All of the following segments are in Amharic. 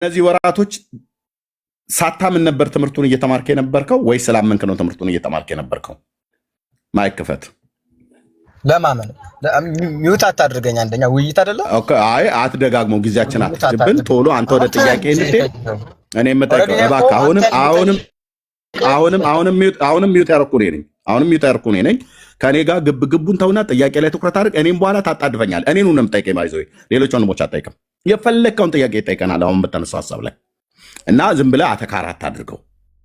እነዚህ ወራቶች ሳታምን ነበር ትምህርቱን እየተማርክ የነበርከው ወይስ ስላመንክ ነው ትምህርቱን እየተማርክ የነበርከው? ማይክ ክፈት። ለማመን ሚውት አታድርገኝ። አንደኛ ውይይት አይደለም። ኦኬ፣ አይ አትደጋግመው፣ ጊዜያችን አትፍጅብን። ቶሎ አንተ ወደ ጥያቄ እንድትሄድ እኔ የምጠይቀው እባክህ። አሁንም ሚውት ያደረኩ እኔ ነኝ። ከኔ ጋር ግቡን ተውና ጥያቄ ላይ ትኩረት አድርግ። እኔም በኋላ ታጣድፈኛል። እኔን ነው የምጠይቀኝ። ባይዘው ሌሎች ወንድሞች አትጠይቅም። የፈለግከውን ጥያቄ ይጠይቀናል። አሁን በተነሳው ሀሳብ ላይ እና ዝም ብለህ አተካራ አታድርገው።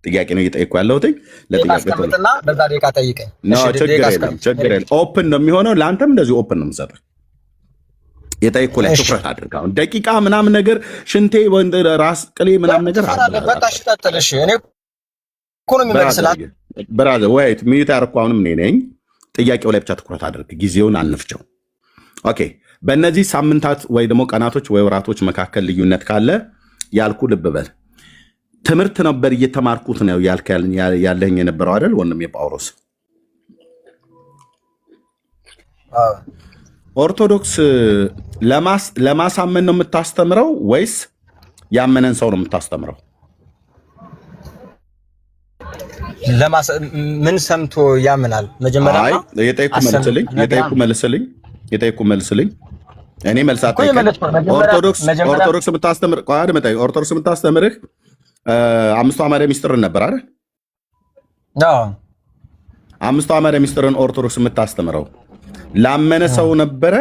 ጥያቄ ነው እየጠየቅኩ ያለሁት። ለጥያቄ ተውና በዛ ደቂቃ ጠይቀኝ። ችግር የለም። ኦፕን ነው የሚሆነው። ለአንተም እንደዚህ ኦፕን ነው የምሰጥህ። የጠየቅኩ ላይ ትኩረት አድርግ። አሁን ደቂቃ ምናምን ነገር ሽንቴ ራስ ቅሌ ምናምን ነገር ብራዘር ወይት ሚዩት ያደረኩ አሁንም እኔ ነኝ። ጥያቄው ላይ ብቻ ትኩረት አድርግ። ጊዜውን አንፍጨው። ኦኬ። በእነዚህ ሳምንታት ወይ ደግሞ ቀናቶች ወይ ወራቶች መካከል ልዩነት ካለ ያልኩ ልብ በል። ትምህርት ነበር እየተማርኩት ነው ያለኝ የነበረው አይደል ወንድም የጳውሎስ? ኦርቶዶክስ ለማሳመን ነው የምታስተምረው ወይስ ያመነን ሰው ነው የምታስተምረው? ምን ሰምቶ ያምናል? መጀመሪያ የጠየኩ መልስልኝ። እኔ መልስ አትጠይቅም። ኦርቶዶክስ የምታስተምርህ አምስቱ አዕማደ ምስጢርን ነበር አይደል? አምስቱ አዕማደ ምስጢርን ኦርቶዶክስ የምታስተምረው ላመነ ሰው ነበረ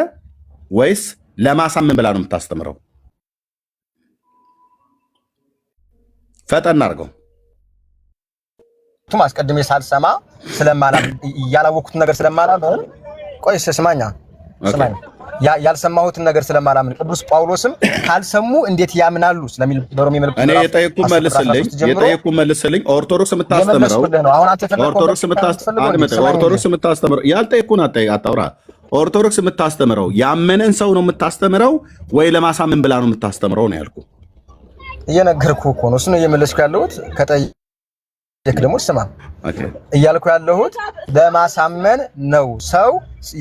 ወይስ ለማሳመን ብላ ነው የምታስተምረው? ፈጠን አድርገው። አስቀድሜ ሳልሰማ ያላወቅኩትን ነገር ስለማላምን፣ ቆይ ስማኝ፣ ያልሰማሁትን ነገር ስለማላምን ቅዱስ ጳውሎስም ካልሰሙ እንዴት ያምናሉ ስለሚል በሮሜ መልእክት እኔ የጠየኩ መልስልኝ። ኦርቶዶክስ የምታስተምረው ያልጠየኩን አታውራ። ኦርቶዶክስ የምታስተምረው ያመነን ሰው ነው የምታስተምረው ወይ ለማሳመን ብላ ነው የምታስተምረው ነው ያልኩ። እየነገርኩህ እኮ ነው። እሱ ነው እየመለስኩ ያለሁት። ከጠየቅ ደግሞ ስማ እያልኩ ያለሁት ለማሳመን ነው። ሰው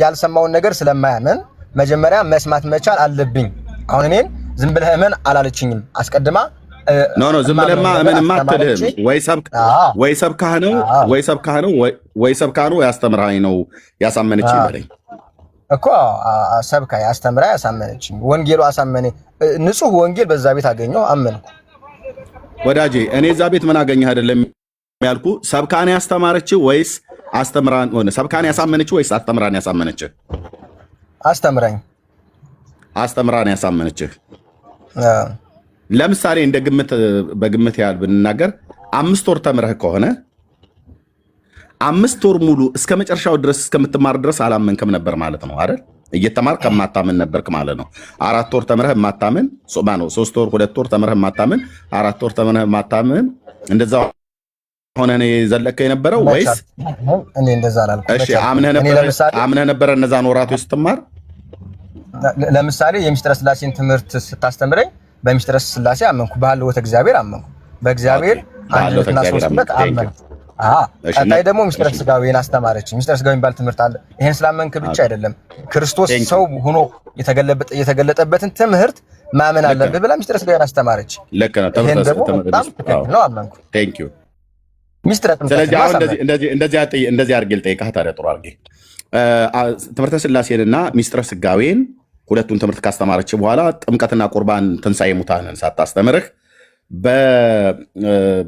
ያልሰማውን ነገር ስለማያምን መጀመሪያ መስማት መቻል አለብኝ። አሁን እኔን ዝም ብለህ እመን አላለችኝም። አስቀድማ ዝም ብለህማ እመንማ አትልህም። ወይ ሰብካህ ነው ያስተምራኝ ነው ያሳመነችኝ በለኝ እኮ። ሰብካ ያስተምራ ያሳመነችኝ፣ ወንጌሉ አሳመነ። ንጹህ ወንጌል በዛ ቤት አገኘው፣ አመንኩ። ወዳጄ እኔ እዛ ቤት ምን አገኘህ አይደለም ያልኩ። ሰብካን ያስተማረች ወይስ አስተምራን ሆነ? ሰብካን ያሳመነች ወይስ አስተምራን ያሳመነችህ? አስተምራን ያሳመነችህ። ለምሳሌ እንደ በግምት ያህል ብንናገር 5 ወር ተምረህ ከሆነ 5 ወር ሙሉ እስከ መጨረሻው ድረስ እስከምትማር ድረስ አላመንክም ነበር ማለት ነው አይደል? እየተማርክ ከማታምን ነበርክ ማለት ነው። 4 ወር ተምረህ የማታምን 3 ወር 2 ወር ተምረህ የማታምን 4 ወር ተምረህ የማታምን እንደዛ ሆነ ነው የዘለከው የነበረው ወይስ? እኔ እንደዛ አላልኩም። እሺ አምነህ ነበር እነዛን ወራቶች ስትማር? ለምሳሌ የሚስጥረ ሥላሴን ትምህርት ስታስተምረኝ በሚስጥረ ሥላሴ አመንኩ፣ በሃልወተ እግዚአብሔር አመንኩ፣ በእግዚአብሔር አንድነትና ሶስትነት አመንኩ። ቀጣይ ደግሞ ሚስጥረ ሥጋዌን አስተማረች። ሚስጥረ ሥጋዌ የሚባል ትምህርት አለ። ይሄን ስላመንክ ብቻ አይደለም ክርስቶስ ሰው ሆኖ የተገለጠበትን ትምህርት ማመን አለብህ ብላ ሚስጥረ ሥጋዌን አስተማረች። ልክ ነው። ይሄን ደግሞ በጣም ትክክል ነው፣ አመንኩ። ቴንክ ዩ። ሚስጥረ ስለዚህ አሁን እንደዚህ አድርጌ ልጠይቅህ ታዲያ። ጥሩ አድርጌ ትምህርተ ሥላሴንና ሚስጥረ ሥጋዌን ሁለቱን ትምህርት ካስተማረች በኋላ ጥምቀትና ቁርባን ትንሣኤ ሙታንን ሳታስተምርህ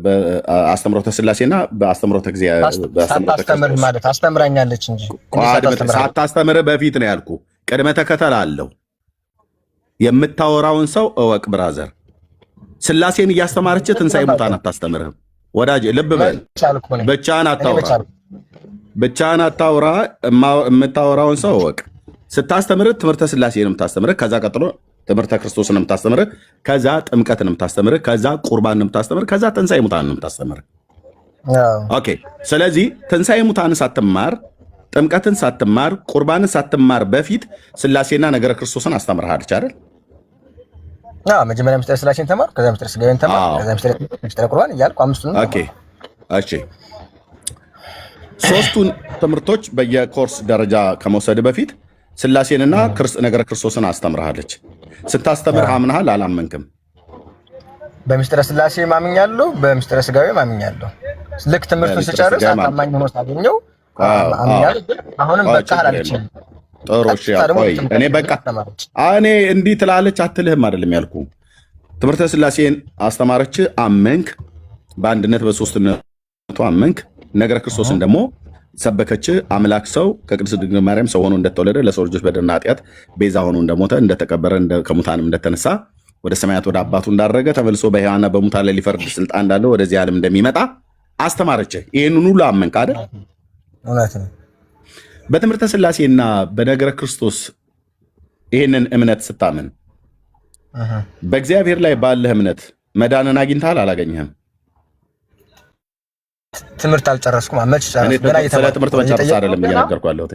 በአስተምሮተ ሥላሴና በአስተምሮተ እግዚአብሔር ማለት አስተምራኛለች እንጂ ሳታስተምርህ በፊት ነው ያልኩ። ቅድመ ተከተል አለው። የምታወራውን ሰው እወቅ ብራዘር። ሥላሴን እያስተማረች ትንሣኤ ሙታን አታስተምርህም ወዳጅ። ልብ በል። ብቻህን አታውራ። የምታወራውን ሰው እወቅ። ስታስተምርህ ትምህርተ ሥላሴን የምታስተምርህ፣ ከዛ ቀጥሎ ትምህርተ ክርስቶስን የምታስተምርህ፣ ከዛ ጥምቀትን የምታስተምርህ፣ ከዛ ቁርባን የምታስተምርህ፣ ከዛ ትንሣኤ ሙታንን የምታስተምርህ። ኦኬ። ስለዚህ ትንሣኤ ሙታንን ሳትማር፣ ጥምቀትን ሳትማር፣ ቁርባንን ሳትማር በፊት ሥላሴና ነገረ ክርስቶስን አስተምርሃለች አይደል? መጀመሪያ ሚስጥረ ሥላሴን ተማር፣ ከዛ ሚስጥረ ሥጋዌን ተማር፣ ከዛ ሚስጥረ ቁርባን እያልኩ አምስቱን። ኦኬ እሺ። 3ቱን ትምህርቶች በየኮርስ ደረጃ ከመውሰድ በፊት ሥላሴንና ነገረ ክርስቶስን አስተምርሃለች። ስታስተምርህ አምነሃል አላመንክም? በሚስጥረ ስላሴ ማምኛለሁ፣ በሚስጥረ ስጋዌ ማምኛለሁ። ልክ ትምህርቱን ስጨርስ አታማኝ ሆኖ ሳገኘው አምኛለሁ። አሁንም በቃ አላለችም። ጥሩ እሺ፣ ቆይ እኔ በቃ እኔ እንዲህ ትላለች አትልህም አይደለም ያልኩ። ትምህርተ ስላሴን አስተማረች፣ አመንክ፣ በአንድነት በሶስትነቱ አመንክ። ነገረ ክርስቶስን ደግሞ ሰበከች። አምላክ ሰው ከቅድስት ድንግል ማርያም ሰው ሆኖ እንደተወለደ ለሰው ልጆች በደልና ኃጢአት ቤዛ ሆኖ እንደሞተ እንደተቀበረ ከሙታንም እንደተነሳ ወደ ሰማያት ወደ አባቱ እንዳረገ ተመልሶ በሕያዋንና በሙታን ላይ ሊፈርድ ስልጣን እንዳለው ወደዚህ ዓለም እንደሚመጣ አስተማረች። ይህንን ሁሉ አመንክ አይደል? እውነት ነው። በትምህርተ ስላሴና በነገረ ክርስቶስ ይህንን እምነት ስታምን በእግዚአብሔር ላይ ባለህ እምነት መዳንን አግኝተሃል አላገኘህም? ትምህርት አልጨረስኩም። መች ጨረስኩ? ስለ ትምህርት መጨረስ አይደለም እየነገርኩ ያለሁት።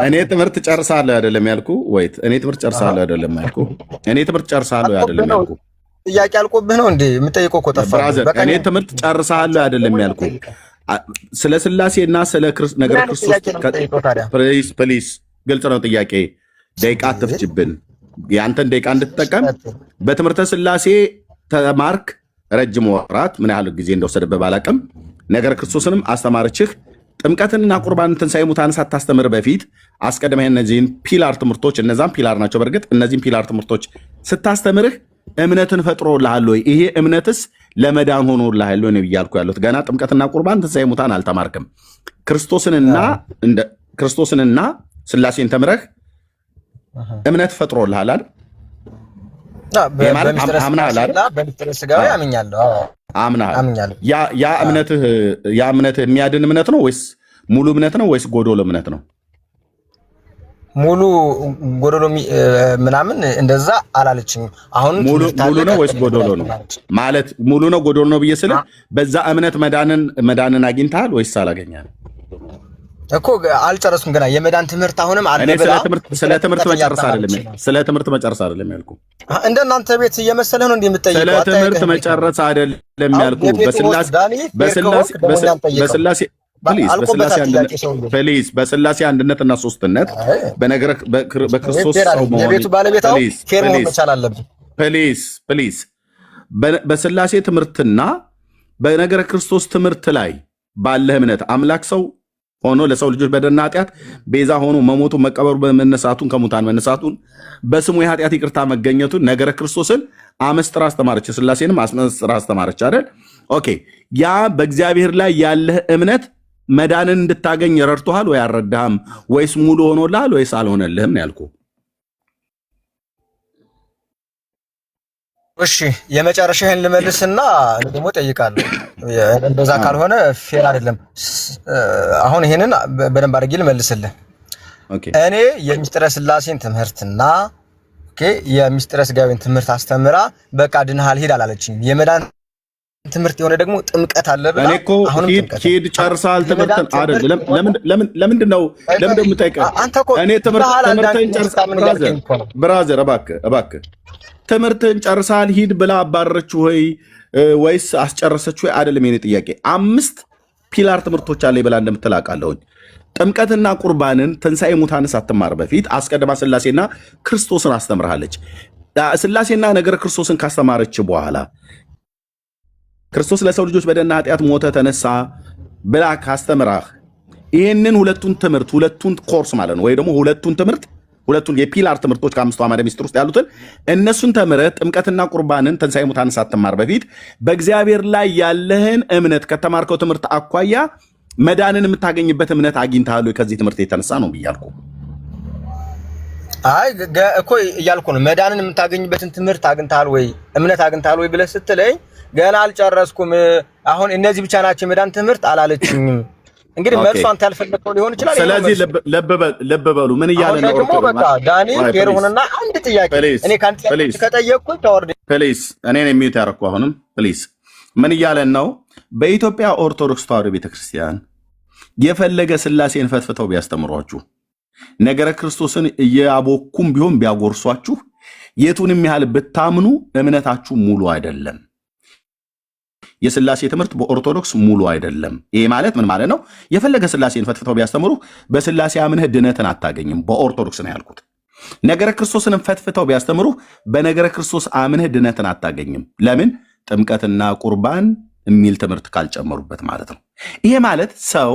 እኔ ትምህርት ጨርሳለሁ አይደለም ያልኩ። ወይት እኔ ትምህርት ጨርሳለሁ አይደለም ያልኩ። እኔ ትምህርት ጨርሳለሁ አይደለም ያልኩ። ጥያቄ አልቆብህ ነው እንዴ የምጠይቀው? እኮ ጠፋ። እኔ ትምህርት ጨርሳለሁ አይደለም ያልኩ። ስለ ስላሴና ስለ ነገረ ክርስቶስ ፕሊስ፣ ግልጽ ነው ጥያቄ። ደቂቃ አትፍጅብን። የአንተን ደቂቃ እንድትጠቀም በትምህርተ ስላሴ ተማርክ። ረጅም ወራት ምን ያህል ጊዜ እንደወሰደብህ ባላቅም ነገረ ክርስቶስንም አስተማርችህ። ጥምቀትንና ቁርባንን ትንሣኤ ሙታንን ሳታስተምር በፊት አስቀድመህ እነዚህን ፒላር ትምህርቶች፣ እነዛም ፒላር ናቸው በእርግጥ፣ እነዚህን ፒላር ትምህርቶች ስታስተምርህ እምነትን ፈጥሮልሃል ወይ? ይሄ እምነትስ ለመዳን ሆኖልሃል ወይ ነው እያልኩ ያሉት። ገና ጥምቀትና ቁርባን ትንሣኤ ሙታን አልተማርክም። ክርስቶስንና ስላሴን ተምረህ እምነት ፈጥሮልሃል አይደል? አምናለሁ። ያ እምነትህ የሚያድን እምነት ነው ወይስ ሙሉ እምነት ነው ወይስ ጎዶሎ እምነት ነው? ሙሉ ጎዶሎ ምናምን እንደዛ አላለችኝ። አሁን ሙሉ ነው ወይስ ጎዶሎ ነው ማለት? ሙሉ ነው ጎዶሎ ነው ብዬ ስልህ በዛ እምነት መዳንን አግኝተሃል ወይስ አላገኘህም እኮ? አልጨረስኩም ገና የመዳን ትምህርት አሁንም አለ። ስለ ትምህርት መጨረስ አይደለም ያልኩ። እንደናንተ ቤት እየመሰለህ ነው እንደምትጠይቀው። ስለ ትምህርት መጨረስ አይደለም ያልኩ። በስላሴ አንድነትና ሶስትነት በክርስቶስ ሰው መሆን የቤቱ ባለቤት ፌር መሆን መቻል አለብን። ፕሊዝ በስላሴ ትምህርትና በነገረ ክርስቶስ ትምህርት ላይ ባለህ እምነት አምላክ ሰው ሆኖ ለሰው ልጆች በደልና ኃጢአት ቤዛ ሆኖ መሞቱ መቀበሩ በመነሳቱን ከሙታን መነሳቱን በስሙ የኃጢአት ይቅርታ መገኘቱን ነገረ ክርስቶስን አመስጥራ አስተማረች። ስላሴንም አመስጥራ አስተማረች አይደል? ኦኬ። ያ በእግዚአብሔር ላይ ያለህ እምነት መዳንን እንድታገኝ ረድቶሃል ወይ አልረዳህም? ወይስ ሙሉ ሆኖልሃል ወይስ አልሆነልህም ነው ያልኩህ። እሺ የመጨረሻህን ልመልስና ደግሞ ጠይቃለሁ። እንደዛ ካልሆነ ፌር አይደለም። አሁን ይሄንን በደንብ አድርጌ ልመልስልህ። እኔ የሚስጥረ ስላሴን ትምህርትና የሚስጥረ ስጋዌን ትምህርት አስተምራ በቃ ድነሃል ሂድ አላለችኝም። የመዳን ትምህርት የሆነ ደግሞ ጥምቀት አለ ብላ አሁንም ሂድ ጨርሰሃል ትምህርትን አይደል? ለምንድን ነው የምጠይቀህ? እኔ ትምህርትን ጨርሰሃል ብራዘር፣ እባክህ ትምህርትን ጨርሰሃል ሂድ ብላ አባረረችው ወይ ወይስ አስጨረሰችው ወይ? አይደለም የኔ ጥያቄ። 5 ፒላር ትምህርቶች አለ ብላ እንደምትል አውቃለሁኝ። ጥምቀትና ቁርባንን ትንሣኤ ሙታንን ሳትማር በፊት አስቀድማ ስላሴና ክርስቶስን አስተምርሃለች። ስላሴና ነገረ ክርስቶስን ካስተማረች በኋላ ክርስቶስ ለሰው ልጆች በደልና ኃጢአት ሞተ ተነሳ ብላ ካስተምራህ ይህንን ሁለቱን ኮርስ ማለት ነው ወይ ደግሞ ሁለቱን የፒላር ትምህርቶች ከ5ቱ አዕማደ ምስጢር ውስጥ ያሉትን እነሱን ተምረህ ጥምቀትና ቁርባንን ትንሣኤ ሙታንን ሳትማር በፊት በእግዚአብሔር ላይ ያለህን እምነት ከተማርከው ትምህርት አኳያ መዳንን የምታገኝበት እምነት አግኝተሃል ወይ? ከዚህ ትምህርት የተነሳ ነው ብያልኩ። አይ እኮ እያልኩ ነው። መዳንን የምታገኝበትን ትምህርት አግኝተሃል ወይ እምነት አግኝተሃል ወይ ብለህ ስትለኝ ገና አልጨረስኩም። አሁን እነዚህ ብቻ ናቸው የመዳን ትምህርት አላለችኝም። እንግዲህ መልሱ አንተ ያልፈለከው ሊሆን ይችላል። ስለዚህ ልብ በሉ ምን እያለ ነው? ደግሞ በቃ ዳኒ ፌር ሆነና አንድ ጥያቄ እኔ ካንተ ከጠየቅኩኝ ተወርደ ፕሊዝ እኔ ነኝ የሚዩት ያደረኩ። አሁንም ፕሊዝ ምን እያለን ነው? በኢትዮጵያ ኦርቶዶክስ ተዋሕዶ ቤተክርስቲያን የፈለገ ስላሴን ፈትፍተው ቢያስተምሯችሁ ነገረ ክርስቶስን እያቦኩም ቢሆን ቢያጎርሷችሁ የቱንም ያህል ብታምኑ እምነታችሁ ሙሉ አይደለም። የስላሴ ትምህርት በኦርቶዶክስ ሙሉ አይደለም። ይሄ ማለት ምን ማለት ነው? የፈለገ ስላሴን ፈትፍተው ቢያስተምሩ በስላሴ አምነህ ድነትን አታገኝም። በኦርቶዶክስ ነው ያልኩት። ነገረ ክርስቶስን ፈትፍተው ቢያስተምሩ በነገረ ክርስቶስ አምነህ ድነትን አታገኝም። ለምን? ጥምቀትና ቁርባን የሚል ትምህርት ካልጨመሩበት ማለት ነው። ይሄ ማለት ሰው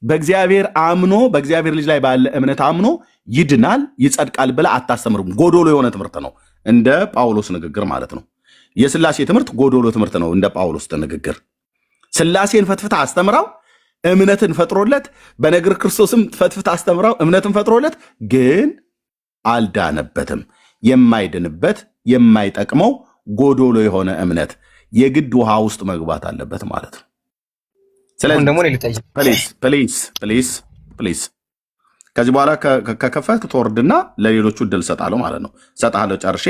በእግዚአብሔር አምኖ በእግዚአብሔር ልጅ ላይ ባለ እምነት አምኖ ይድናል ይጸድቃል ብለህ አታስተምሩም። ጎዶሎ የሆነ ትምህርት ነው፣ እንደ ጳውሎስ ንግግር ማለት ነው። የሥላሴ ትምህርት ጎዶሎ ትምህርት ነው፣ እንደ ጳውሎስ ንግግር። ሥላሴን ፈትፍታ አስተምራው እምነትን ፈጥሮለት፣ በነገረ ክርስቶስም ፈትፍታ አስተምራው እምነትን ፈጥሮለት፣ ግን አልዳነበትም። የማይድንበት የማይጠቅመው ጎዶሎ የሆነ እምነት የግድ ውሃ ውስጥ መግባት አለበት ማለት ነው። ስለዚህ ፕሊዝ ከዚህ በኋላ ከከፈትክ ትወርድና ለሌሎቹ እድል ሰጣለሁ ማለት ነው። ሰጣለሁ ጨርሼ።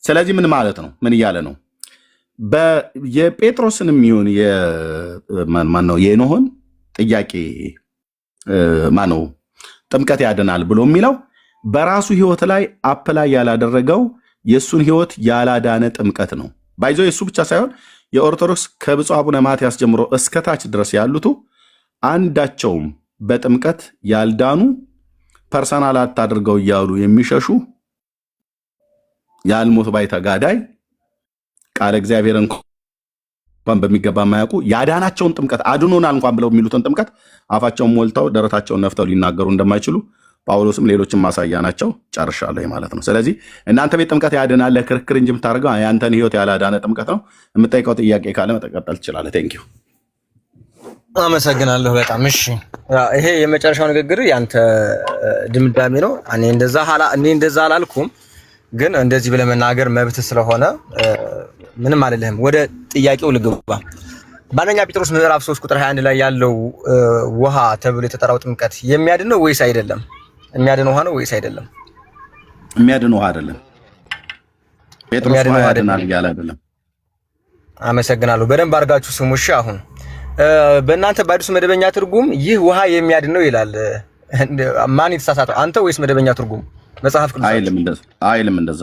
ስለዚህ ምን ማለት ነው? ምን እያለ ነው? የጴጥሮስንም ይሁን ማነው የኖህን ጥያቄ ማነው ጥምቀት ያድናል ብሎ የሚለው በራሱ ህይወት ላይ አፕላይ ያላደረገው የእሱን ህይወት ያላዳነ ጥምቀት ነው። ባይዞ የእሱ ብቻ ሳይሆን የኦርቶዶክስ ከብፁዕ አቡነ ማትያስ ጀምሮ እስከታች ድረስ ያሉቱ አንዳቸውም በጥምቀት ያልዳኑ ፐርሰናል አታድርገው እያሉ የሚሸሹ ያልሞት ባይ ተጋዳይ ቃለ እግዚአብሔር እንኳን በሚገባ የማያውቁ ያዳናቸውን ጥምቀት አድኖናል እንኳን ብለው የሚሉትን ጥምቀት አፋቸውን ሞልተው ደረታቸውን ነፍተው ሊናገሩ እንደማይችሉ ጳውሎስም ሌሎችም ማሳያ ናቸው። ጨርሻለሁ ማለት ነው። ስለዚህ እናንተ ቤት ጥምቀት ያድናል ለክርክር እንጂ የምታደርገው ያንተን ህይወት ያላዳነ ጥምቀት ነው። የምጠይቀው ጥያቄ ካለ መቀጠል ትችላለህ። ቴንክ ዩ አመሰግናለሁ በጣም እሺ። ይሄ የመጨረሻው ንግግር ያንተ ድምዳሜ ነው። እኔ እንደዛ አላልኩም፣ ግን እንደዚህ ብለህ መናገር መብት ስለሆነ ምንም አይደለም። ወደ ጥያቄው ልግባ። በአንደኛ ጴጥሮስ ምዕራፍ 3 ቁጥር 21 ላይ ያለው ውሃ ተብሎ የተጠራው ጥምቀት የሚያድን ነው ወይስ አይደለም? የሚያድን ውሃ ነው ወይስ አይደለም? የሚያድን ውሃ አይደለም። ጴጥሮስ ውሃ ያድናል እያለ አይደለም። አመሰግናለሁ። በደንብ አድርጋችሁ ስሙ። እሺ አሁን በእናንተ በአዲሱ መደበኛ ትርጉም ይህ ውሃ የሚያድን ነው ይላል። ማን የተሳሳተው አንተ ወይስ መደበኛ ትርጉም? መጽሐፍ ቅዱስ አይልም እንደዛ።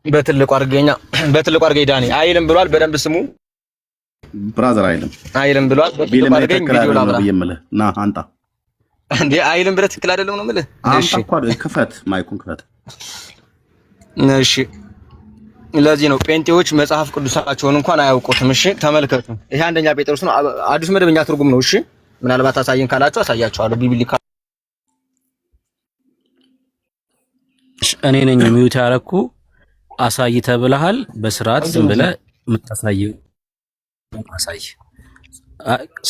በትልቁ አድርገኝ ዳኒ አይልም ብሏል። በደንብ ስሙ ብራዘር። አይልም ብሏል። በትልቁ አድርገኝ ቪዲዮ ላብራ ና አንጣ እንዴ አይልም ብለህ ትክክል አይደለም ነው የምልህ። እሺ ክፈት፣ ማይኩን ክፈት። እሺ ለዚህ ነው ጴንጤዎች መጽሐፍ ቅዱሳቸውን እንኳን አያውቁትም። እሺ ተመልከቱ። ይሄ አንደኛ ጴጥሮስ ነው፣ አዲሱ መደበኛ ትርጉም ነው። እሺ ምናልባት አሳየን ካላችሁ አሳያችኋለሁ። ቢብሊካ እኔ ነኝ ሚውት ያረኩ። አሳይ ተብለሃል። በስርዓት ዝም ብለህ የምታሳየው አሳይ።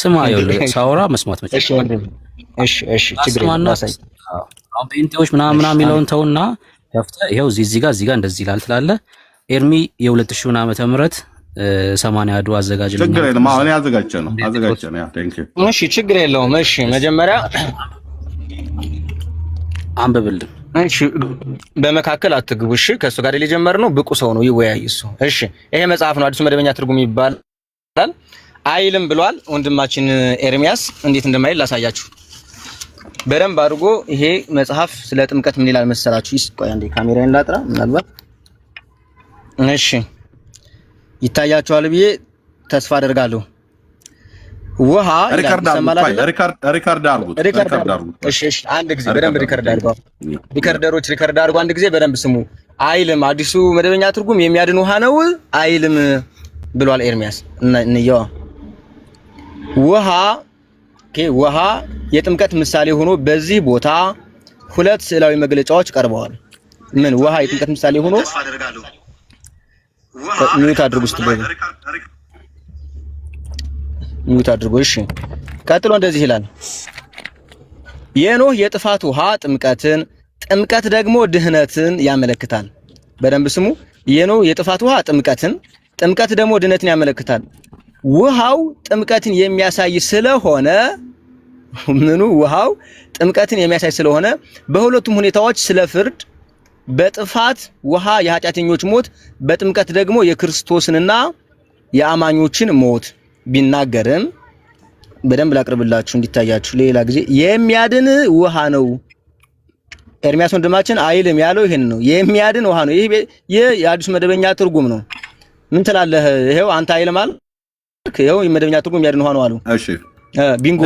ስማ ይኸውልህ ሳውራ መስማት መቻል። እሺ ችግር የለም። አሳይ። አሁን ጴንጤዎች ምናምን የሚለውን ተውና ከፍተህ ይኸው እዚህ ጋር እንደዚህ ይላል ትላለህ። ኤርሚ የ2000 ዓመተ ምህረት 80 አድዋ አዘጋጅ ነው። ችግር የለም። አሁን አዘጋጀ ነው። ያ ቴንክ ዩ። እሺ ችግር የለውም። እሺ መጀመሪያ አንብብልን። እሺ በመካከል አትግቡ። እሺ ከእሱ ጋር የጀመርነው ብቁ ሰው ነው ይወያይ እሱ። እሺ ይሄ መጽሐፍ ነው፣ አዲሱ መደበኛ ትርጉም ይባላል። አይልም ብሏል ወንድማችን ኤርሚያስ። እንዴት እንደማይል ላሳያችሁ በደንብ አድርጎ። ይሄ መጽሐፍ ስለ ጥምቀት ምን ይላል መሰላችሁ? ቆይ አንዴ ካሜራዬን ላጥራ ምናልባት። እሺ ይታያችኋል ብዬ ተስፋ አደርጋለሁ። ውሃ ሪካርድ አድርጉት። እሺ አንድ ጊዜ በደንብ ሪካርድ አድርጉ። ሪካርደሮች ሪካርድ አድርጉ። አንድ ጊዜ በደንብ ስሙ። አይልም አዲሱ መደበኛ ትርጉም የሚያድን ውሃ ነው አይልም ብሏል ኤርሚያስ። እንየዋ ውሃ የጥምቀት ምሳሌ ሆኖ በዚህ ቦታ ሁለት ስዕላዊ መግለጫዎች ቀርበዋል። ምን ውሃ የጥምቀት ምሳሌ ሆኖ ሚውት አድርጉ። ሚውት አድርጉ። እሺ ቀጥሎ እንደዚህ ይላል። የኖህ የጥፋት ውሃ ጥምቀት ደግሞ ድህነትን ያመለክታል። በደንብ ስሙ። የኖህ የጥፋት ውሃ ጥምቀት ደግሞ ድህነትን ያመለክታል። ውሃው ጥምቀትን የሚያሳይ ስለሆነ ውሃው ጥምቀትን የሚያሳይ ስለሆነ በሁለቱም ሁኔታዎች ስለ ፍርድ፣ በጥፋት ውሃ የኃጢአተኞች ሞት፣ በጥምቀት ደግሞ የክርስቶስንና የአማኞችን ሞት ቢናገርም በደንብ ላቅርብላችሁ እንዲታያችሁ ሌላ ጊዜ የሚያድን ውሃ ነው። ኤርሚያስ ወንድማችን አይልም ያለው ይሄን ነው፣ የሚያድን ውሃ ነው። ይሄ የአዲሱ መደበኛ ትርጉም ነው። ምን ትላለህ? ይሄው አንተ አይልም አልክ። ይሄው የመደበኛ ትርጉም የሚያድን ውሃ ነው አሉ። እሺ ቢንጎ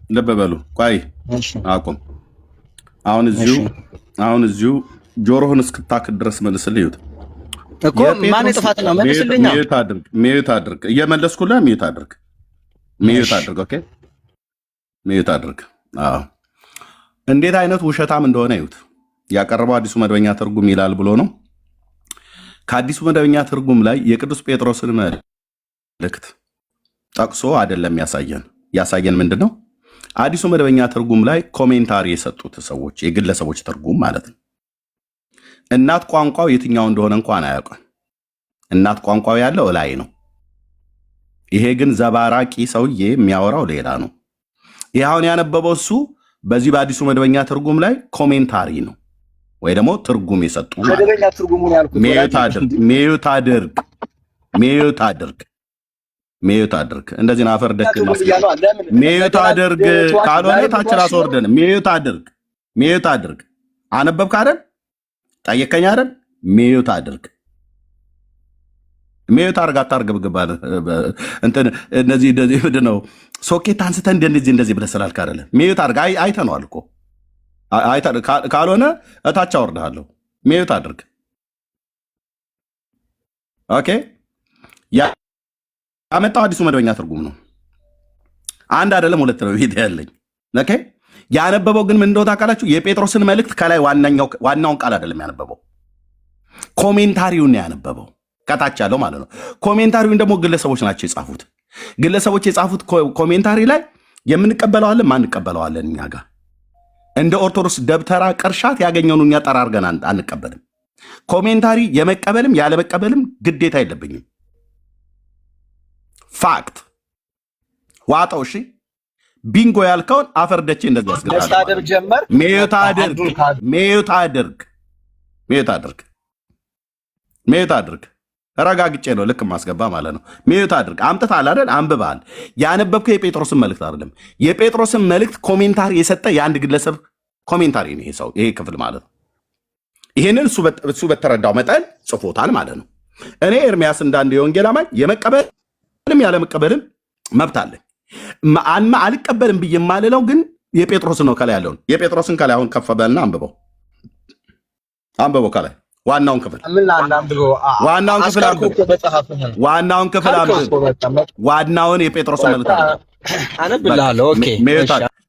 ለበበሉ ቆይ አቁም። አሁን እዚሁ አሁን እዚሁ ጆሮህን እስክታክል ድረስ መልስልህ። ይሁት እኮ ማን ጥፋት ነው? መልስልኛ። ሚዩት አድርግ። እየመለስኩልህ ሚዩት አድርግ። ሚዩት አድርግ። ኦኬ ሚዩት አድርግ። አዎ እንዴት አይነት ውሸታም እንደሆነ ይሁት። ያቀረበው አዲሱ መደበኛ ትርጉም ይላል ብሎ ነው። ከአዲሱ መደበኛ ትርጉም ላይ የቅዱስ ጴጥሮስን መልእክት ጠቅሶ አይደለም ያሳየን ምንድን ነው? አዲሱ መደበኛ ትርጉም ላይ ኮሜንታሪ የሰጡት ሰዎች የግለሰቦች ትርጉም ማለት ነው። እናት ቋንቋው የትኛው እንደሆነ እንኳን አያውቅም። እናት ቋንቋው ያለው ላይ ነው። ይሄ ግን ዘባራቂ ሰውዬ የሚያወራው ሌላ ነው። ይህ አሁን ያነበበው እሱ በዚህ በአዲሱ መደበኛ ትርጉም ላይ ኮሜንታሪ ነው ወይ ደግሞ ትርጉም የሰጡ መደበኛ ትርጉሙን ያልኩት ሚዩት አድርግ። እንደዚህ ነው። አፈር ደክ ሚዩት አድርግ። ካልሆነ ታች ራስ ወርደን ሚዩት አድርግ። አነበብክ አይደል? ጠየቀኝ አይደል? ሚዩት አድርግ። ሚዩት አድርግ። አታርገብግባ እንትን እነዚህ ምንድን ነው ሶኬት አንስተህ እንደዚህ ብለህ ስላልክ አይደለ? ሚዩት አድርግ። አይተነዋል እኮ ካልሆነ እታች አወርድሃለሁ። ሚዩት አድርግ። ኦኬ ያመጣው አዲሱ መደበኛ ትርጉም ነው። አንድ አይደለም ሁለት ነው ቪዲዮ ያለኝ። ኦኬ ያነበበው ግን ምን እንደሆነ ታውቃላችሁ? የጴጥሮስን መልእክት ከላይ ዋናውን ቃል አይደለም ያነበበው፣ ኮሜንታሪውን ያነበበው ከታች ያለው ማለት ነው። ኮሜንታሪውን ደግሞ ግለሰቦች ናቸው የጻፉት። ግለሰቦች የጻፉት ኮሜንታሪ ላይ የምንቀበለዋለን ማንቀበለዋለን። እኛ ጋር እንደ ኦርቶዶክስ ደብተራ ቅርሻት ያገኘውን እኛ ጠራርገን አንቀበልም። ኮሜንታሪ የመቀበልም ያለመቀበልም ግዴታ የለብኝም። ፋክት ዋጣው። እሺ ቢንጎ ያልከውን አፈርደቼ እንደዚህ ያስገባል። ሚዩት አድርግ። ረጋግጬ ነው ልክ ማስገባ ማለት ነው። ሚዩት አድርግ። አምጥተሃል አይደል? አንብበሃል። ያነበብከው የጴጥሮስን መልእክት አይደለም። የጴጥሮስን መልእክት ኮሜንታሪ የሰጠ የአንድ ግለሰብ ኮሜንታሪ ነው ይሄ ክፍል ማለት ነው። ይሄንን እሱ በተረዳው መጠን ጽፎታል ማለት ነው። እኔ ኤርሚያስ እንዳንድ የወንጌል አማኝ የመቀበልም ያለመቀበልም መብት አለኝ። አልቀበልም ብዬ የማልለው ግን የጴጥሮስን ነው። ከላይ ያለውን የጴጥሮስን ከላይ አሁን ከፍ በልና አንብበው ከላይ ዋናውን ክፍል ዋናውን የጴጥሮስን መልእክት አነብልሃለሁ። ኦኬ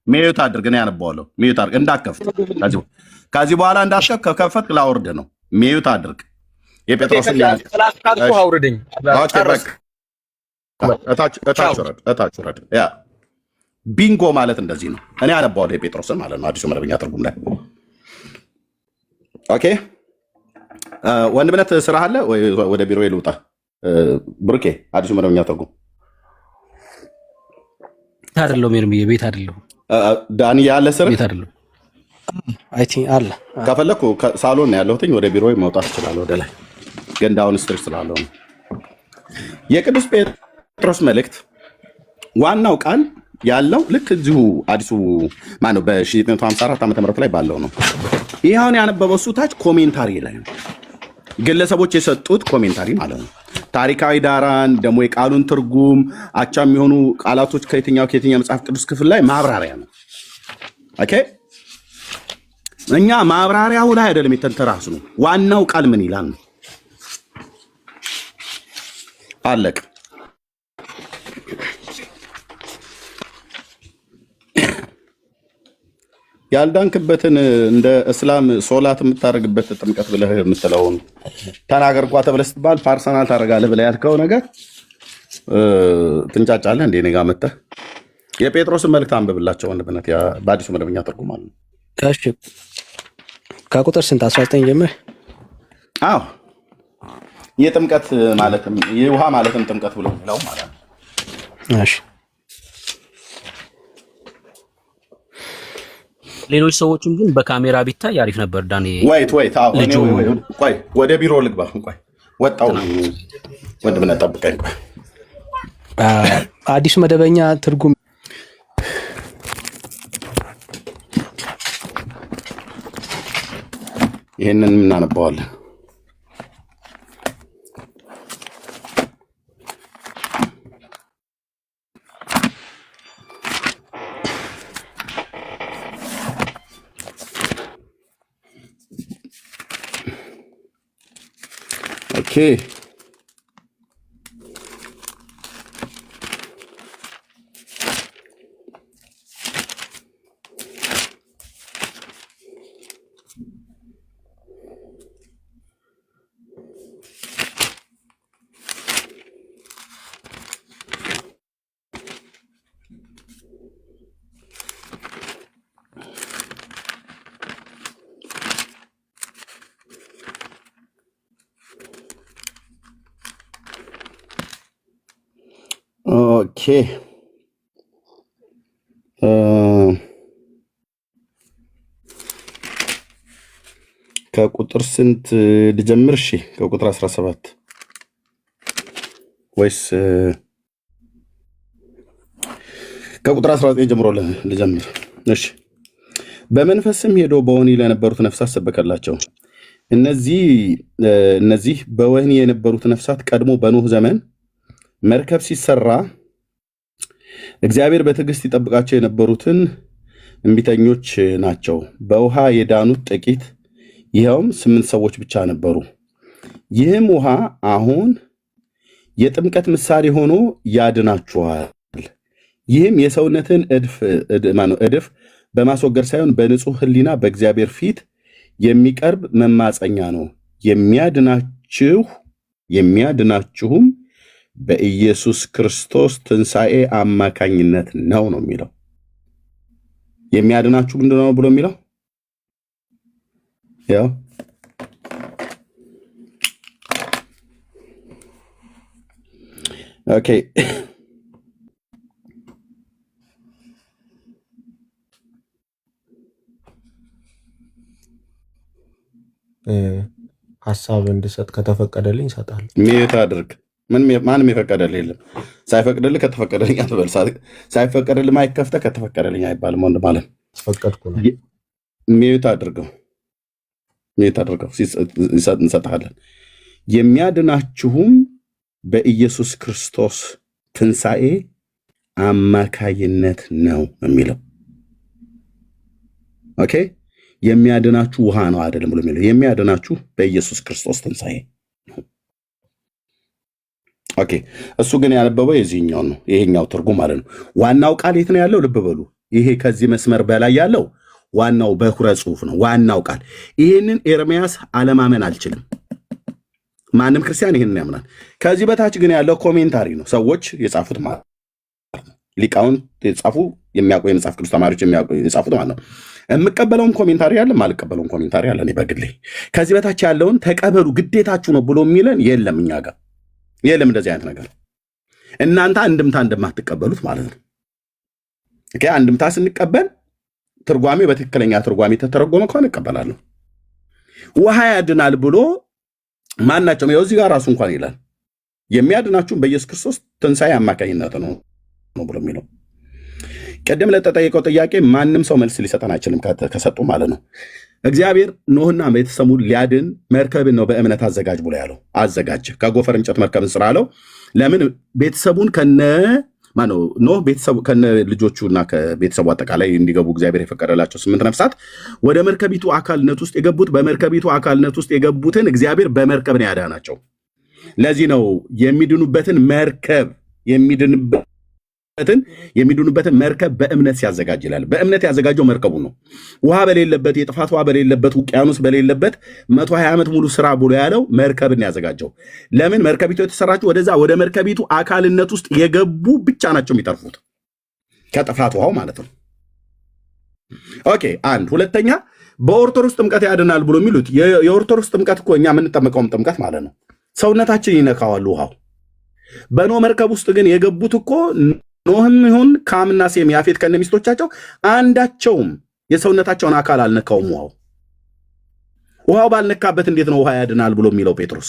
ሚዩት አድርግ። እኔ ያነበዋለሁ። ሚዩት አድርግ እንዳትከፍት። ከዚህ በኋላ እንዳትከፍት። ከከፈትክ ላውርድ ነው። ሚዩት አድርግ። የጴጥሮስን አውርደኝ። እታች ውረድ። ያ ቢንጎ ማለት እንደዚህ ነው። እኔ ያነበዋለሁ የጴጥሮስን ማለት ነው። አዲሱ መደበኛ ትርጉም ላይ ኦኬ። ወንድምነት ስራ አለ ወይ? ወደ ቢሮ ልውጣ። ብሩኬ አዲሱ መደበኛ ትርጉም አይደለም። ኤርሚዬ ቤት አይደለም። ዳኒ ያለ ስራ ቤት አይደለም። አይ ቲንክ አለ። ከፈለኩ ሳሎን ነው ያለሁት። ወደ ቢሮ መውጣት እችላለሁ። ወደ ላይ ግን ዳውን ስትሪት ስላለው ነው። የቅዱስ ጴጥሮስ መልእክት ዋናው ቃል ያለው ልክ እዚሁ አዲሱ ማነው በ1954 ዓ.ም ላይ ባለው ነው። ይህ አሁን ያነበበው እሱ ታች ኮሜንታሪ ላይ ነው። ግለሰቦች የሰጡት ኮሜንታሪ ማለት ነው። ታሪካዊ ዳራን ደግሞ የቃሉን ትርጉም አቻ የሚሆኑ ቃላቶች ከየትኛው መጽሐፍ ቅዱስ ክፍል ላይ ማብራሪያ ነው። ኦኬ እኛ ማብራሪያው ላይ አይደለም የተንተራስ ነው። ዋናው ቃል ምን ይላል ነው። አለቅ ያልዳንክበትን እንደ እስላም ሶላት የምታደርግበት ጥምቀት ብለህ የምትለውን ተናገር እንኳ ተብለህ ስትባል ፓርሰናል ታደርጋለህ ብለህ ያልከው ነገር ትንጫጫለህ። እንደ እኔ ጋር መጥተህ የጴጥሮስን መልእክት አንብብላቸው ወንድምነት በአዲሱ መደበኛ ትርጉም አለ። እሺ ከቁጥር ስንት 19 ጀምር። አዎ የጥምቀት ማለትም የውሃ ማለትም ጥምቀት ብሎ ነው ማለት ነው። እሺ ሌሎች ሰዎችም ግን በካሜራ ቢታይ አሪፍ ነበር። ዳኒ ቆይ ወደ ቢሮ ልግባ። ቆይ ወጣው ወንድምነት ጠብቀኝ። ቆይ አዲሱ መደበኛ ትርጉም ይሄንን እናነባዋለን። ኦኬ ኦኬ ከቁጥር ስንት ልጀምር? እሺ ከቁጥር 17 ወይስ ከቁጥር 19 ጀምሮ ልጀምር? እሺ በመንፈስም ሄዶ በወህኒ ለነበሩት ነፍሳት ሰበከላቸው። እነዚህ በወህኒ የነበሩት ነፍሳት ቀድሞ በኖህ ዘመን መርከብ ሲሰራ እግዚአብሔር በትዕግስት ይጠብቃቸው የነበሩትን እምቢተኞች ናቸው። በውሃ የዳኑት ጥቂት፣ ይኸውም 8 ሰዎች ብቻ ነበሩ። ይህም ውሃ አሁን የጥምቀት ምሳሌ ሆኖ ያድናችኋል። ይህም የሰውነትን እድፍ በማስወገድ ሳይሆን በንጹሕ ሕሊና በእግዚአብሔር ፊት የሚቀርብ መማፀኛ ነው። የሚያድናችሁም በኢየሱስ ክርስቶስ ትንሣኤ አማካኝነት ነው የሚለው። የሚያድናችሁ ምንድን ነው ብሎ የሚለው ያው ኦኬ ሀሳብ እንድሰጥ ከተፈቀደልኝ እሰጣለሁ። ሚዩት አድርግ። ማንም የፈቀደልህ የለም። ሳይፈቅድልህ ከተፈቀደልኝ አትበል። ሳይፈቀድልህ ማይክ ከፍተህ ከተፈቀደልኝ አይባልም። ወንድ ማለት ፈቀድኩ ነው። ሚዩት አድርገው፣ እንሰጥሃለን። የሚያድናችሁም በኢየሱስ ክርስቶስ ትንሣኤ አማካይነት ነው የሚለው። ኦኬ የሚያድናችሁ ውሃ ነው አይደለም ብሎ የሚለው የሚያድናችሁ በኢየሱስ ክርስቶስ ትንሣኤ። ኦኬ እሱ ግን ያነበበው የዚህኛው ነው፣ ይሄኛው ትርጉም ማለት ነው። ዋናው ቃል የት ነው ያለው? ልብ በሉ። ይሄ ከዚህ መስመር በላይ ያለው ዋናው በኩረ ጽሑፍ ነው። ዋናው ቃል ይሄንን ኤርምያስ አለማመን አልችልም። ማንም ክርስቲያን ይሄንን ያምናል። ከዚህ በታች ግን ያለው ኮሜንታሪ ነው፣ ሰዎች የጻፉት ማለት ነው። ሊቃውንት የጻፉ የሚያውቁ የመጽሐፍ ቅዱስ ተማሪዎች የጻፉት ማለት ነው። የምቀበለውም ኮሜንታሪ አለ፣ የማልቀበለውም ኮሜንታሪ አለ። እኔ በግሌ ከዚህ በታች ያለውን ተቀበሉ ግዴታችሁ ነው ብሎ የሚለን የለም፣ እኛ ጋር የለም እንደዚህ አይነት ነገር። እናንተ አንድምታ እንደማትቀበሉት ማለት ነው። ኦኬ አንድምታ ስንቀበል ትርጓሜ በትክክለኛ ትርጓሜ ተተረጎመ ከሆነ እቀበላለሁ። ውሃ ያድናል ብሎ ማናቸውም ይኸው እዚህ ጋር ራሱ እንኳን ይላል የሚያድናችሁም በኢየሱስ ክርስቶስ ትንሣኤ አማካኝነት ነው ብሎ የሚለው። ቅድም ለተጠየቀው ጥያቄ ማንም ሰው መልስ ሊሰጠን አይችልም ከሰጡ ማለት ነው። እግዚአብሔር ኖህና ቤተሰቡን ሊያድን መርከብን ነው በእምነት አዘጋጅ ብሎ ያለው። አዘጋጅ ከጎፈር እንጨት መርከብን ስራ አለው። ለምን ቤተሰቡን ኖህ ቤተሰቡ ከነ ልጆቹና ከቤተሰቡ አጠቃላይ እንዲገቡ እግዚአብሔር የፈቀደላቸው 8 ነፍሳት ወደ መርከቢቱ አካልነት ውስጥ የገቡት በመርከቢቱ አካልነት ውስጥ የገቡትን እግዚአብሔር በመርከብ ነው ያዳናቸው። ለዚህ ነው የሚድኑበትን መርከብ በእምነት ሲያዘጋጅ ይላል። በእምነት ያዘጋጀው መርከቡ ነው። ውሃ በሌለበት የጥፋት ውሃ በሌለበት ውቅያኖስ በሌለበት 120 ዓመት ሙሉ ስራ ብሎ ያለው መርከብን ያዘጋጀው። ለምን መርከቢቱ የተሰራችው ወደዛ ወደ መርከቢቱ አካልነት ውስጥ የገቡ ብቻ ናቸው የሚተርፉት ከጥፋት ውሃው ማለት ነው። ኦኬ አንድ ሁለተኛ በኦርቶዶክስ ጥምቀት ያድናል ብሎ የሚሉት የኦርቶዶክስ ጥምቀት እኮ እኛ የምንጠመቀውም ጥምቀት ማለት ነው ሰውነታችን ይነካዋል ውሃው። በኖ መርከብ ውስጥ ግን የገቡት እኮ ኖህም ይሁን ካምና ሴም ያፌት ከነ ሚስቶቻቸው አንዳቸውም የሰውነታቸውን አካል አልነካውም። ውሃው ባልነካበት እንዴት ነው ውሃ ያድናል ብሎ የሚለው ጴጥሮስ?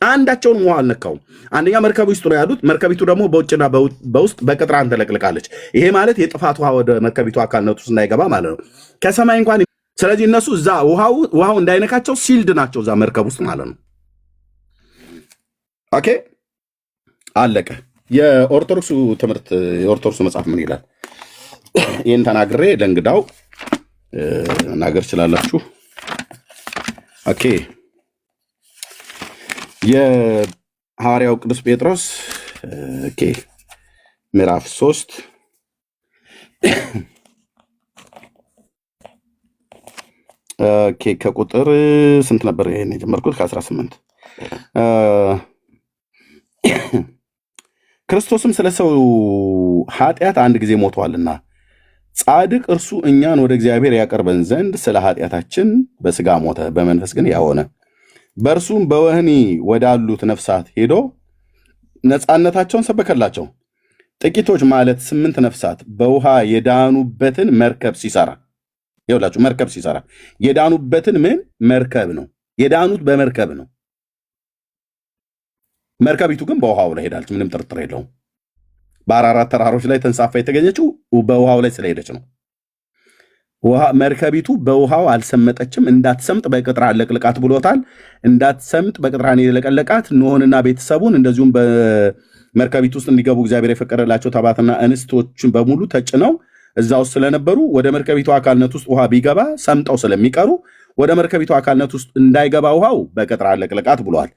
አንዳቸውንም ውሃ አልነካውም። አንደኛ መርከቡ ውስጥ ነው ያሉት። መርከቢቱ ደግሞ በውጭና በውስጥ በቅጥራን ተለቅልቃለች። ይሄ ማለት የጥፋት ውሃ ወደ መርከቢቱ አካልነት ውስጥ እንዳይገባ ማለት ነው ከሰማይ እንኳን። ስለዚህ እነሱ እዛ ውሃው እንዳይነካቸው ሲልድ ናቸው እዛ መርከብ ውስጥ ማለት ነው። ኦኬ አለቀ። የኦርቶዶክሱ ትምህርት የኦርቶዶክሱ መጽሐፍ ምን ይላል? ይህን ተናግሬ ለእንግዳው መናገር ትችላላችሁ። ኦኬ የሐዋርያው ቅዱስ ጴጥሮስ ኦኬ ምዕራፍ 3 ኦኬ ከቁጥር ስንት ነበር ይሄን የጀመርኩት? ከ18 ክርስቶስም ስለ ሰው ኃጢአት አንድ ጊዜ ሞቷልና ጻድቅ እርሱ እኛን ወደ እግዚአብሔር ያቀርበን ዘንድ ስለ ኃጢአታችን በሥጋ ሞተ፣ በመንፈስ ግን ያው ሆነ። በእርሱም በወህኒ ወዳሉት ነፍሳት ሄዶ ነፃነታቸውን ሰበከላቸው። ጥቂቶች ማለት 8 ነፍሳት በውሃ የዳኑበትን መርከብ ሲሰራ፣ ይኸውላችሁ መርከብ ሲሰራ የዳኑበትን ምን መርከብ ነው? የዳኑት በመርከብ ነው። መርከቢቱ ግን በውሃው ላይ ሄዳለች፣ ምንም ጥርጥር የለውም። በአራራት ተራሮች ላይ ተንሳፋ የተገኘችው በውሃው ላይ ስለሄደች ነው። መርከቢቱ በውሃው አልሰመጠችም። እንዳትሰምጥ በቅጥራ አለቅልቃት ብሎታል። እንዳትሰምጥ በቅጥራን የለቀለቃት ኖኅንና ቤተሰቡን እንደዚሁም በመርከቢቱ ውስጥ እንዲገቡ እግዚአብሔር የፈቀደላቸው ተባትና እንስቶችን በሙሉ ተጭነው እዛ ውስጥ ስለነበሩ ወደ መርከቢቱ አካልነት ውስጥ ውሃ ቢገባ ሰምጠው ስለሚቀሩ ወደ መርከቢቱ አካልነት ውስጥ እንዳይገባ ውሃው በቅጥራ አለቅልቃት ብሏል።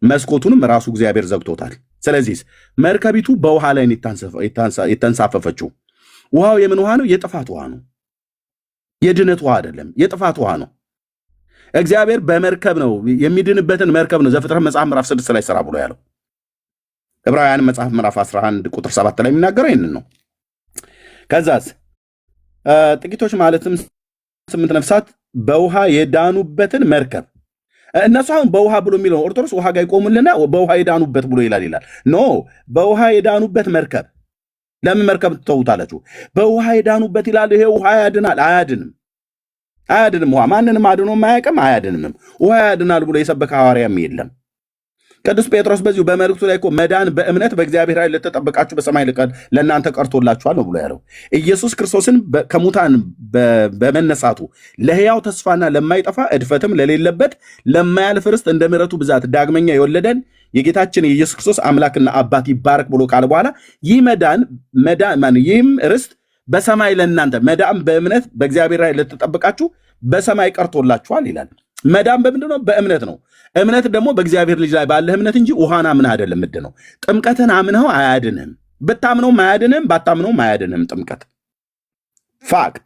መስኮቱንም ራሱ እግዚአብሔር ዘግቶታል። ስለዚህ መርከቢቱ በውሃ ላይ የተንሳፈፈችው። ውሃው የምን ውሃ ነው? የጥፋት ውሃ ነው። የድነት ውሃ አይደለም፣ የጥፋት ውሃ ነው። እግዚአብሔር በመርከብ ነው የሚድንበትን መርከብ ነው ዘፍጥረት መጽሐፍ ምዕራፍ 6 ላይ ስራ ብሎ ያለው። ዕብራውያን መጽሐፍ ምዕራፍ 11 ቁጥር 7 ላይ የሚናገረው ይህንን ነው። ከዛስ ጥቂቶች ማለትም 8 ነፍሳት በውሃ የዳኑበትን መርከብ። እነሱ አሁን በውሃ ብሎ የሚለው ኦርቶዶክስ ውሃ ጋር ይቆሙልና በውሃ የዳኑበት ብሎ ይላል። ኖ በውሃ የዳኑበት መርከብ። ለምን መርከብ ትተውታላችሁ? በውሃ የዳኑበት ይላል። ይሄ ውሃ ያድናል? አያድንም። ውሃ ማንንም አድኖ አያውቅም፣ አያድንም። ውሃ ያድናል ብሎ የሰበከ ሐዋርያም የለም። ቅዱስ ጴጥሮስ በዚሁ በመልእክቱ ላይ እኮ መዳን በእምነት በእግዚአብሔር ኃይል ለተጠበቃችሁ በሰማይ ለእናንተ ቀርቶላችኋል ነው ብሎ ያለው። ኢየሱስ ክርስቶስን ከሙታን በመነሳቱ ለሕያው ተስፋና ለማይጠፋ እድፈትም ለሌለበት ለማያልፍ ርስት እንደ ምሕረቱ ብዛት ዳግመኛ የወለደን የጌታችን የኢየሱስ ክርስቶስ አምላክና አባት ይባረክ ብሎ ካለ በኋላ ይህ ይህም ርስት በሰማይ ለእናንተ መዳን በእምነት በእግዚአብሔር ኃይል ለተጠበቃችሁ በሰማይ ቀርቶላችኋል ይላል። መዳን በምንድን ነው? በእምነት ነው። እምነት ደግሞ በእግዚአብሔር ልጅ ላይ ባለህ እምነት እንጂ ውሃን አምነህ አይደለም። ነው ጥምቀትን አምነኸው አያድንህም። ብታምነውም አያድንህም፣ ባታምነውም አያድንህም። ጥምቀት ፋክት።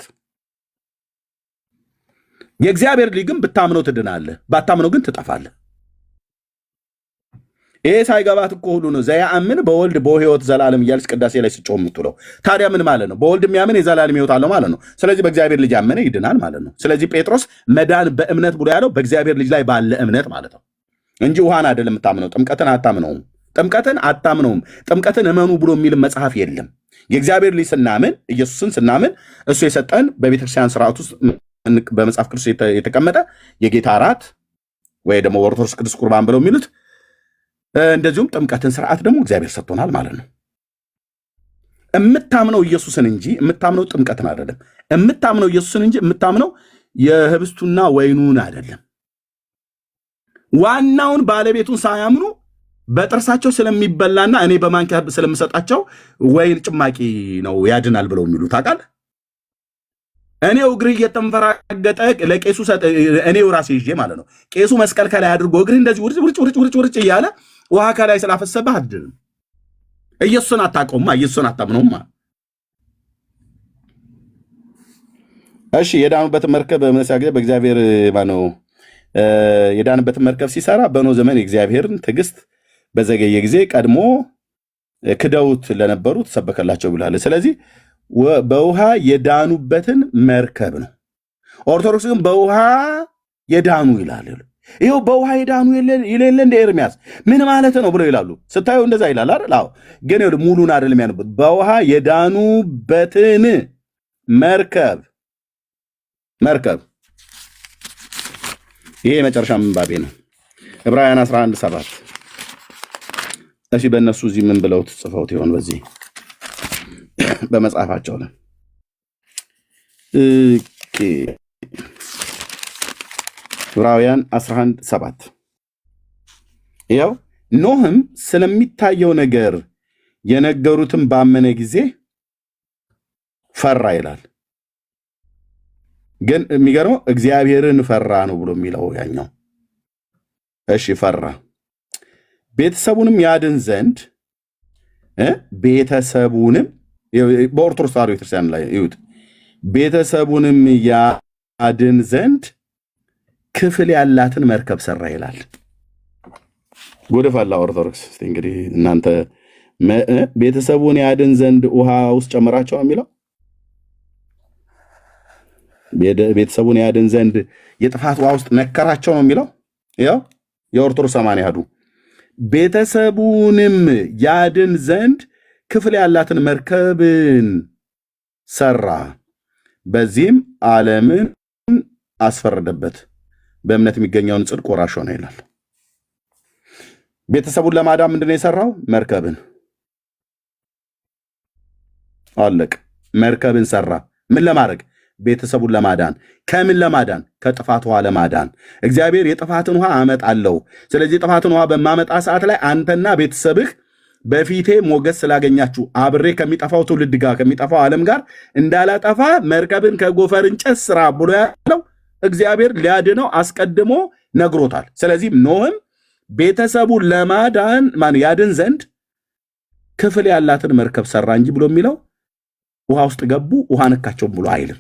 የእግዚአብሔር ልጅ ግን ብታምነው ትድናለህ፣ ባታምነው ግን ትጠፋለህ። ይሄ ሳይገባት እኮ ሁሉ ነው ዘያአምን በወልድ በሕይወት ዘላለም እያለች ቅዳሴ ላይ ስጮህ የምትውለው። ታዲያ ምን ማለት ነው? በወልድ የሚያምን የዘላለም ሕይወት አለው ማለት ነው። ስለዚህ በእግዚአብሔር ልጅ ያመነ ይድናል ማለት ነው። ስለዚህ ጴጥሮስ መዳን በእምነት ብሎ ያለው በእግዚአብሔር ልጅ ላይ ባለ እምነት ማለት ነው እንጂ ውሃን አይደለም የምታምነው። ጥምቀትን አታምነውም። ጥምቀትን እመኑ ብሎ የሚል መጽሐፍ የለም። የእግዚአብሔር ልጅ ስናምን፣ ኢየሱስን ስናምን እሱ የሰጠን በቤተክርስቲያን ስርዓት ውስጥ በመጽሐፍ ቅዱስ የተቀመጠ የጌታ እራት ወይ ደግሞ ኦርቶዶክስ ቅዱስ ቁርባን ብለው የሚሉት እንደዚሁም ጥምቀትን ስርዓት ደግሞ እግዚአብሔር ሰጥቶናል ማለት ነው። የምታምነው ኢየሱስን እንጂ የምታምነው ጥምቀትን አይደለም። የምታምነው ኢየሱስን እንጂ የምታምነው የህብስቱና ወይኑን አይደለም። ዋናውን ባለቤቱን ሳያምኑ በጥርሳቸው ስለሚበላና እኔ በማንኪያ ስለምሰጣቸው ወይን ጭማቂ ነው ያድናል ብለው የሚሉ ታውቃለህ። እኔው እግርህ እየተንፈራገጠ ለቄሱ እኔው ራሴ ይዤ ማለት ነው። ቄሱ መስቀል ከላይ አድርጎ እግርህ እንደዚህ ውርጭ እያለ ውሃ ከላይ ስላፈሰበህ አድንም። ኢየሱስን አታውቀውማ፣ ኢየሱስን አታምነውማ። እሺ የዳኑበትን መርከብ በእምነት ሲያገኝ በእግዚአብሔር ማነው የዳኑበትን መርከብ ሲሰራ በኖህ ዘመን የእግዚአብሔርን ትዕግስት በዘገየ ጊዜ ቀድሞ ክደውት ለነበሩ ተሰበከላቸው ብሏል። ስለዚህ በውሃ የዳኑበትን መርከብ ነው። ኦርቶዶክስ ግን በውሃ የዳኑ ይላል። ይኸው በውሃ የዳኑ ይሌለ እንደ ኤርሚያስ ምን ማለት ነው ብለው ይላሉ። ስታየው እንደዛ ይላል አይደል? አዎ። ግን ሙሉን አይደለም ያነቡት። በውሃ የዳኑበትን መርከብ ይሄ የመጨረሻ ምንባቤ ነው። ዕብራውያን 11:7 እሺ፣ በእነሱ እዚህ ምን ብለው ጽፈውት ይሆን? በዚህ በመጽሐፋቸው ላይ ዕብራውያን 11:7 ያው ኖህም ስለሚታየው ነገር የነገሩትን ባመነ ጊዜ ፈራ ይላል። ግን የሚገርመው እግዚአብሔርን ፈራ ነው ብሎ የሚለው ያኛው። እሺ ፈራ ቤተሰቡንም ያድን ዘንድ ቤተሰቡንም በኦርቶዶክስ ተዋሕዶ ቤተክርስቲያን ላይ ይሁት ቤተሰቡንም ያድን ዘንድ ክፍል ያላትን መርከብ ሰራ ይላል። ወደ ፋላ ኦርቶዶክስ እንግዲህ እናንተ ቤተሰቡን ያድን ዘንድ ውሃ ውስጥ ጨመራቸው የሚለው ቤተሰቡን ያድን ዘንድ የጥፋት ውሃ ውስጥ ነከራቸው ነው የሚለው። ያው የኦርቶዶክስ አማን ያዱ ቤተሰቡንም ያድን ዘንድ ክፍል ያላትን መርከብን ሰራ፣ በዚህም ዓለምን አስፈረደበት፣ በእምነት የሚገኘውን ጽድቅ ወራሽ ሆነ ይላል። ቤተሰቡን ለማዳን ምንድነው የሰራው? መርከብን። አለቅ መርከብን ሰራ። ምን ለማድረግ? ቤተሰቡን ለማዳን። ከምን ለማዳን? ከጥፋት ውሃ ለማዳን። እግዚአብሔር የጥፋትን ውሃ አመጣለሁ፣ ስለዚህ የጥፋትን ውሃ በማመጣ ሰዓት ላይ አንተና ቤተሰብህ በፊቴ ሞገስ ስላገኛችሁ አብሬ ከሚጠፋው ትውልድ ጋር ከሚጠፋው ዓለም ጋር እንዳላጠፋ መርከብን ከጎፈር እንጨት ስራ ብሎ ያለው እግዚአብሔር ሊያድነው አስቀድሞ ነግሮታል። ስለዚህ ኖህም ቤተሰቡን ለማዳን ያድን ዘንድ ክፍል ያላትን መርከብ ሰራ እንጂ ብሎ የሚለው ውሃ ውስጥ ገቡ ውሃ ነካቸውም ብሎ አይልም።